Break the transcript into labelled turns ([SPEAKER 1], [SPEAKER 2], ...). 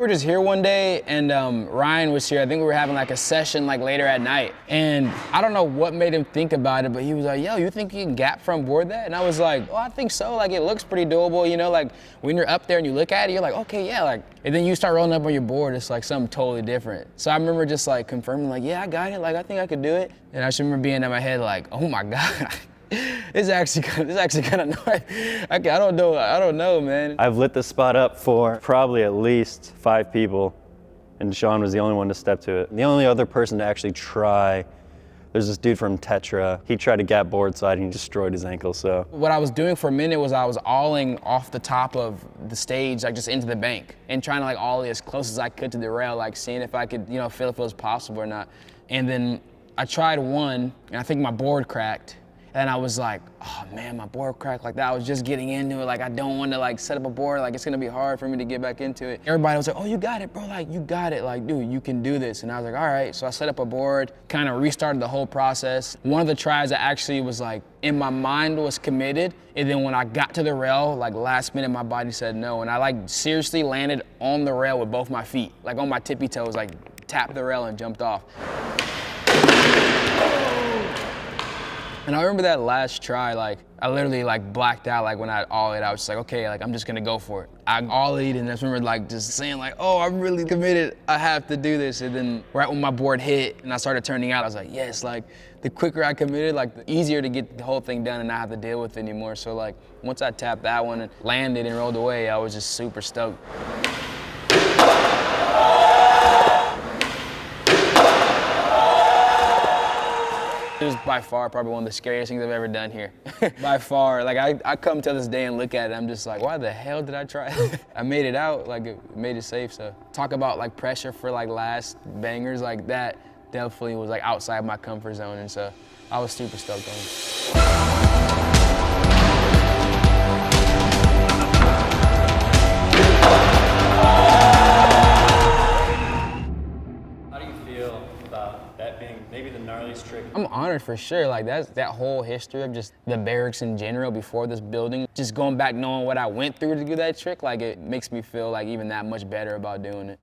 [SPEAKER 1] We were just here one day, and Ryan was here. I think we were having like a session like later at night. And I don't know what made him think about it, but he was like, yo, you think you can gap front board that? And I was like, well, I think so. Like, it looks pretty doable, you know? Like, when you're up there and you look at it, you're like, okay, yeah. Like, and then you start rolling up on your board, it's like something totally different. So I remember just like confirming, like, yeah, I got it. Like, I think I could do it. And I just remember being in my head like, oh my God. It's actually kind of nice. I don't know, man.
[SPEAKER 2] I've lit this spot up for probably at least 5 people, and Dashawn was the only one to step to it. The only other person to actually try, there's this dude from Tetra. He tried to gap boardside and he destroyed his ankle, so.
[SPEAKER 1] What I was doing for a minute was I was awling off the top of the stage, like just into the bank, and trying to like ollie as close as I could to the rail, like seeing if I could, you know, feel if it was possible or not. And then I tried one, and I think my board cracked. And I was like, oh man, my board cracked like that. I was just getting into it. Like, I don't want to like set up a board. Like, it's gonna be hard for me to get back into it. Everybody was like, oh, you got it, bro. Like, you got it. Like, dude, you can do this. And I was like, all right. So I set up a board, kind of restarted the whole process. One of the tries I actually was like, in my mind was committed. And then when I got to the rail, like last minute, my body said no. And I like seriously landed on the rail with both my feet, like on my tippy toes, like tapped the rail and jumped off. And I remember that last try, like, I literally like blacked out, like when I ollied, I was just like, okay, like I'm just gonna go for it. I ollied and I just remember like just saying like, oh, I'm really committed, I have to do this. And then right when my board hit and I started turning out, I was like, yes, like the quicker I committed, like the easier to get the whole thing done and not have to deal with it anymore. So like once I tapped that one and landed and rolled away, I was just super stoked. It was by far probably one of the scariest things I've ever done here. By far, like I come to this day and look at it, I'm just like, why the hell did I try? I made it out, like it made it safe. So talk about like pressure for like last bangers, like that definitely was like outside my comfort zone, and so I was super stoked on it.
[SPEAKER 2] Maybe the gnarliest trick.
[SPEAKER 1] I'm honored for sure. Like that whole history of just the Berrics in general before this building, just going back knowing what I went through to do that trick, like it makes me feel like even that much better about doing it.